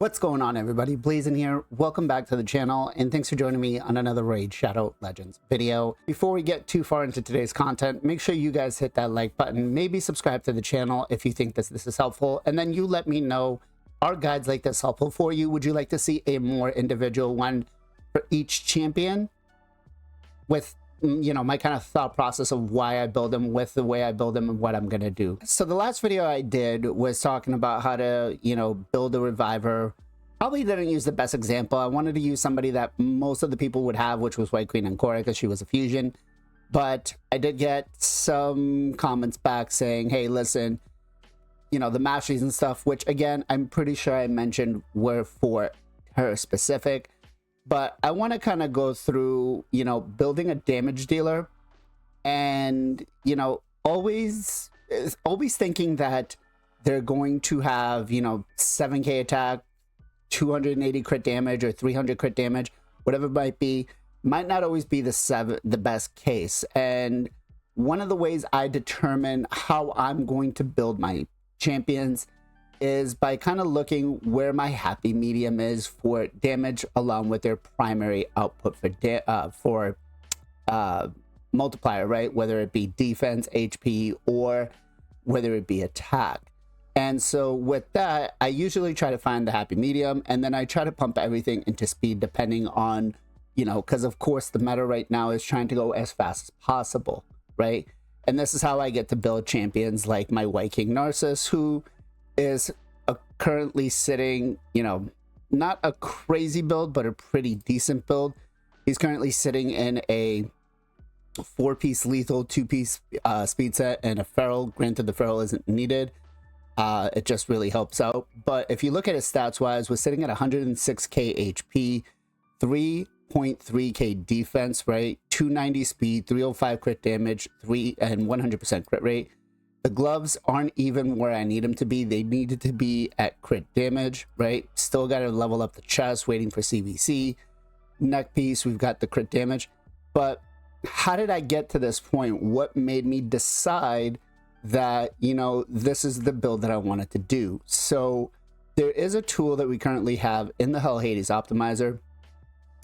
What's going on, everybody? Blazing here. Welcome back to the channel, and thanks for joining me on another Raid Shadow Legends video. Before we get too far into today's content, make sure you guys hit that like button, maybe subscribe to the channel if you think this is helpful, and then you let me know, are guides like this helpful for you? Would you like to see a more individual one for each champion with, you know, my kind of thought process of why I build them, with the way I build them, and what I'm gonna do? So the last video I did was talking about how to, you know, build a reviver. Probably didn't use the best example. I wanted to use somebody that most of the people would have, which was White Queen Ancora, because she was a fusion. But I did get some comments back saying, hey, listen, you know, the masteries and stuff, which again, I'm pretty sure I mentioned were for her specific. But I want to kind of go through, you know, building a damage dealer, and, you know, always thinking that they're going to have, you know, 7k attack, 280 crit damage, or 300 crit damage, whatever it might be, might not always be the best case. And one of the ways I determine how I'm going to build my champions is by kind of looking where my happy medium is for damage, along with their primary output for multiplier, right? Whether it be defense, HP, or whether it be attack. And so with that, I usually try to find the happy medium, and then I try to pump everything into speed depending on, you know, because of course the meta right now is trying to go as fast as possible, right? And this is how I get to build champions like my White King Narcissus, who is currently sitting, you know, not a crazy build, but a pretty decent build. He's currently sitting in a 4-piece lethal, 2-piece speed set, and a feral. Granted, the feral isn't needed. It just really helps out. But if you look at his stats wise, we're sitting at 106k HP, 3.3k defense, right? 290 speed, 305 crit damage, 100% crit rate. The gloves aren't even where I need them to be. They needed to be at crit damage, right? Still got to level up the chest, waiting for CVC. Neck piece, we've got the crit damage. But how did I get to this point? What made me decide that, you know, this is the build that I wanted to do? So there is a tool that we currently have in the Hell Hades optimizer.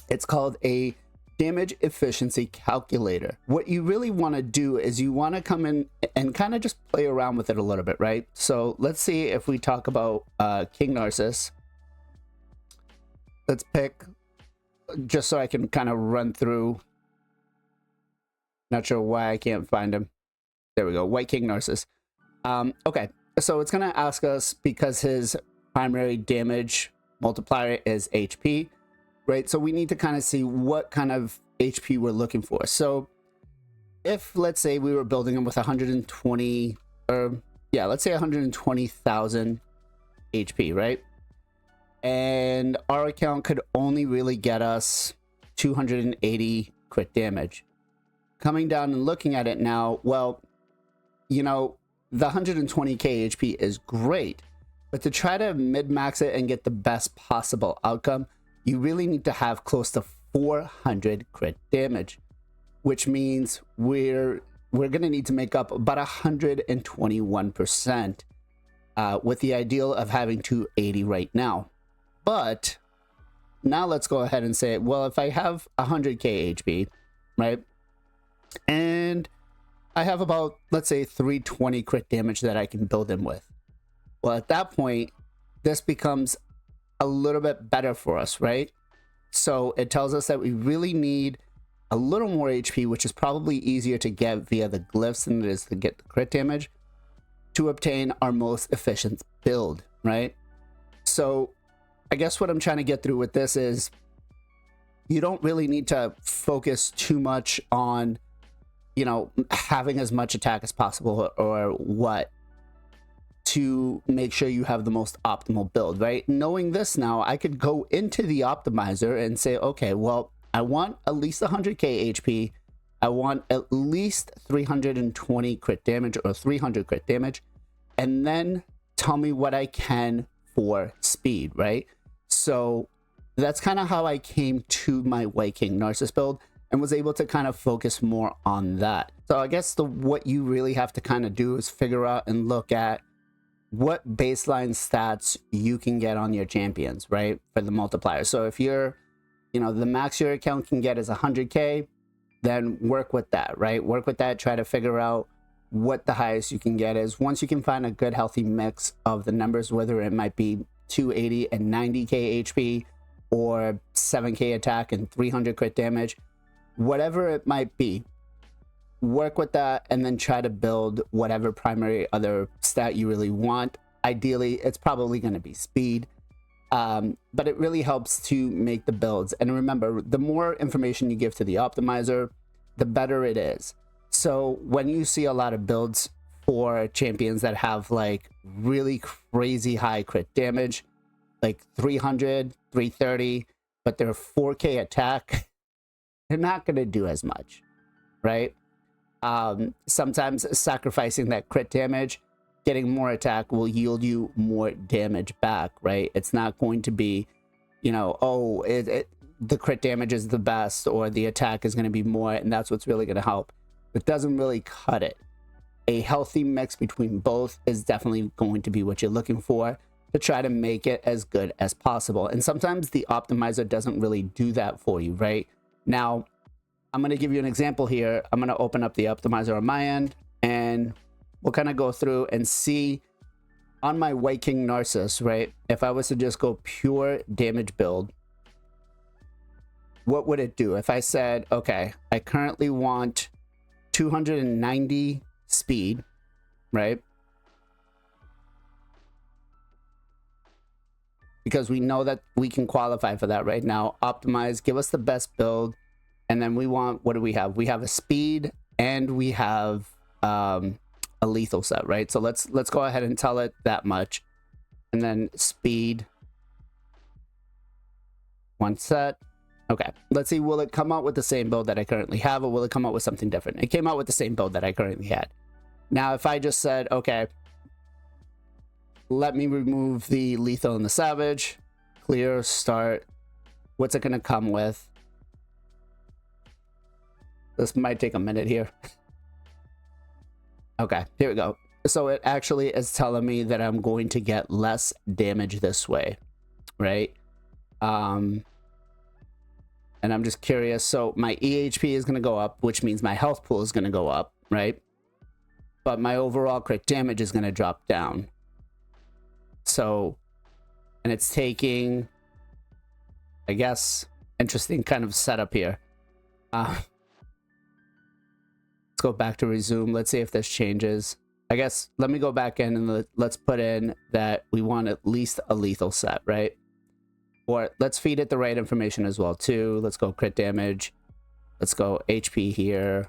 It's called a damage efficiency calculator. What you really want to do is you want to come in and kind of just play around with it a little bit, right? So let's see if we talk about King Narcissus. Let's pick, just so I can kind of run through. Not sure why I can't find him. There we go, White King Narcissus. Okay, so it's gonna ask us, because his primary damage multiplier is HP, right? So we need to kind of see what kind of HP we're looking for. So if, let's say, we were building him with 120, or yeah, let's say 120,000 HP, right? And our account could only really get us 280 crit damage. Coming down and looking at it now, well, you know, the 120k HP is great, but to try to mid-max it and get the best possible outcome, you really need to have close to 400 crit damage, which means we're going to need to make up about 121%, with the ideal of having 280 right now. But now let's go ahead and say, well, if I have 100k HP, right, and I have about, let's say, 320 crit damage that I can build him with. Well, at that point, this becomes a little bit better for us, right? So it tells us that we really need a little more HP, which is probably easier to get via the glyphs than it is to get the crit damage, to obtain our most efficient build, right? So I guess what I'm trying to get through with this is, you don't really need to focus too much on, you know, having as much attack as possible, or what, to make sure you have the most optimal build, right? Knowing this now, I could go into the optimizer and say, okay, well, I want at least 100k HP. I want at least 320 crit damage, or 300 crit damage, and then tell me what I can for speed, right? So that's kind of how I came to my White King Narcissus build, and was able to kind of focus more on that. So I guess what you really have to kind of do is figure out and look at, what baseline stats you can get on your champions, right? For the multiplier. So if you're, you know, the max your account can get is 100K, then work with that, right? Work with that, try to figure out what the highest you can get is. Once you can find a good healthy mix of the numbers, whether it might be 280 and 90K HP or 7K attack and 300 crit damage, whatever it might be, work with that and then try to build whatever primary other stat you really want. Ideally, it's probably going to be speed, but it really helps to make the builds. And remember, the more information you give to the optimizer, the better it is. So when you see a lot of builds for champions that have like really crazy high crit damage, like 300, 330, but they're 4K attack, they're not going to do as much, right? Sometimes sacrificing that crit damage, getting more attack will yield you more damage back, right? It's not going to be, you know, oh, the crit damage is the best or the attack is going to be more and that's what's really going to help. It doesn't really cut it. A healthy mix between both is definitely going to be what you're looking for to try to make it as good as possible. And sometimes the optimizer doesn't really do that for you, right? Now, I'm going to give you an example here. I'm going to open up the optimizer on my end and we'll kind of go through and see on my White King Narcissus, right? If I was to just go pure damage build, what would it do? If I said, okay, I currently want 290 speed, right? Because we know that we can qualify for that right now. Optimize, give us the best build. And then we want, what do we have? We have a speed and we have a lethal set, right? So let's go ahead and tell it that much. And then speed, one set. Okay, let's see, will it come out with the same build that I currently have or will it come out with something different? It came out with the same build that I currently had. Now, if I just said, okay, let me remove the lethal and the savage, clear, start, what's it gonna come with? This might take a minute here. Okay, here we go. So it actually is telling me that I'm going to get less damage this way, right? And I'm just curious. So my EHP is going to go up, which means my health pool is going to go up, right? But my overall crit damage is going to drop down. So, and it's taking, I guess, interesting kind of setup here. Let's go back to resume. Let's see if this changes. I guess, let me go back in and let's put in that we want at least a lethal set, right? Or let's feed it the right information as well too. Let's go crit damage. Let's go HP here.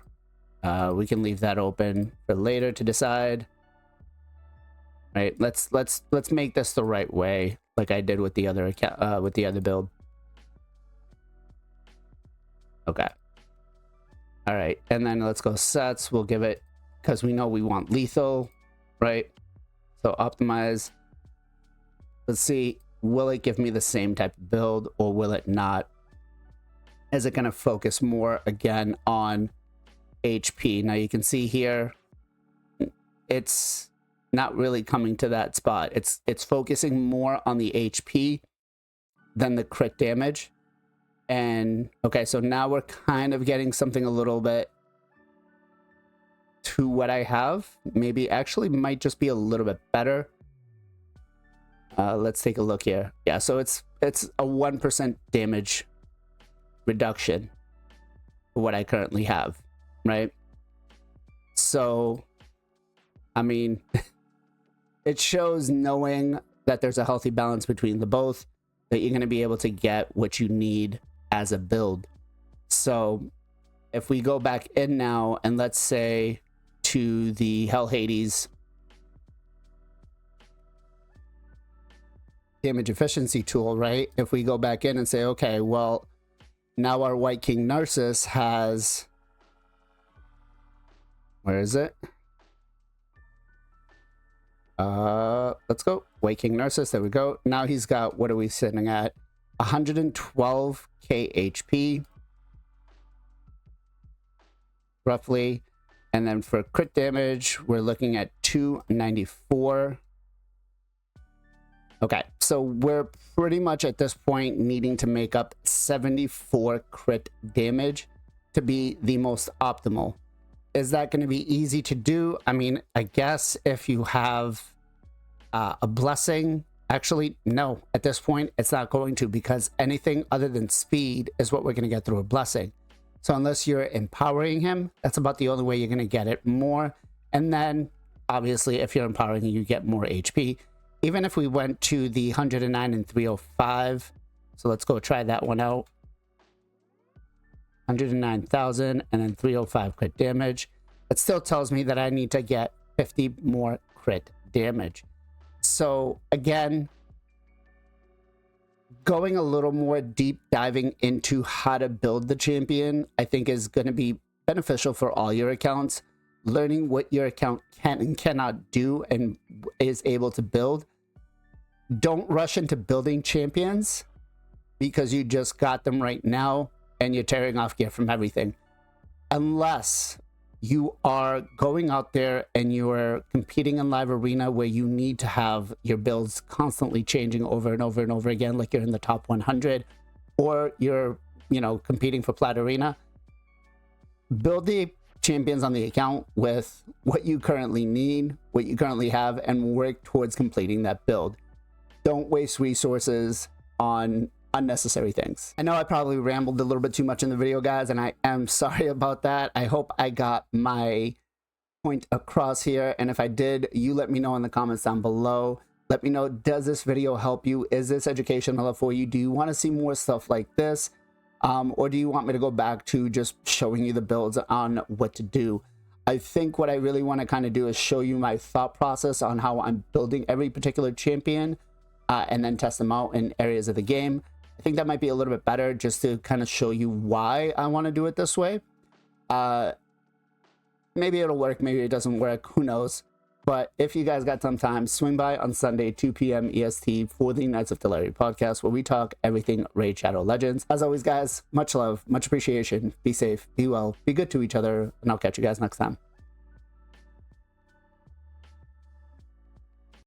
We can leave that open for later to decide. Right? Let's make this the right way, like I did with the other account, with the other build. Okay. All right, and then let's go sets. We'll give it, because we know we want lethal, right? So optimize. Let's see. Will it give me the same type of build or will it not? Is it going to focus more again on HP? Now you can see here, it's not really coming to that spot. It's focusing more on the HP than the crit damage. And okay, so now we're kind of getting something a little bit to what I have. Maybe actually might just be a little bit better. Let's take a look here. Yeah, so it's a 1% damage reduction for what I currently have, right? So, I mean, it shows knowing that there's a healthy balance between the both, that you're going to be able to get what you need as a build. So, if we go back in now and let's say to the Hell Hades damage efficiency tool, right? If we go back in and say, okay, well, now our White King Narcissus has, where is it? Let's go White King Narcissus. There we go. Now he's got, what are we sitting at? 112k HP roughly. And then for crit damage, we're looking at 294. Okay, so we're pretty much at this point needing to make up 74 crit damage to be the most optimal. Is that going to be easy to do? I mean, I guess if you have a blessing. Actually, no, at this point, it's not going to, because anything other than speed is what we're going to get through a blessing. So unless you're empowering him, that's about the only way you're going to get it more. And then, obviously, if you're empowering him, you get more HP. Even if we went to the 109 and 305, so let's go try that one out. 109,000 and then 305 crit damage. It still tells me that I need to get 50 more crit damage. So again, going a little more deep diving into how to build the champion, I think is going to be beneficial for all your accounts. Learning what your account can and cannot do and is able to build. Don't rush into building champions because you just got them right now and you're tearing off gear from everything. Unless you are going out there and you're competing in live arena where you need to have your builds constantly changing over and over and over again, like you're in the top 100, or you're, you know, competing for plat arena. Build the champions on the account with what you currently need, what you currently have, and work towards completing that build. Don't waste resources on unnecessary things. I know I probably rambled a little bit too much in the video, guys, and I am sorry about that. I hope I got my point across here, and if I did, you let me know in the comments down below. Let me know, does this video help you? Is this educational for you? Do you want to see more stuff like this? Or do you want me to go back to just showing you the builds on what to do? I think what I really want to kind of do is show you my thought process on how I'm building every particular champion, and then test them out in areas of the game. I think that might be a little bit better, just to kind of show you why I want to do it this way. Maybe it'll work, maybe it doesn't work, who knows. But if you guys got some time, swing by on Sunday, 2 p.m. EST for the Knights of Teleri podcast, where we talk everything Raid Shadow Legends. As always, guys, much love, much appreciation. Be safe, be well, be good to each other, and I'll catch you guys next time.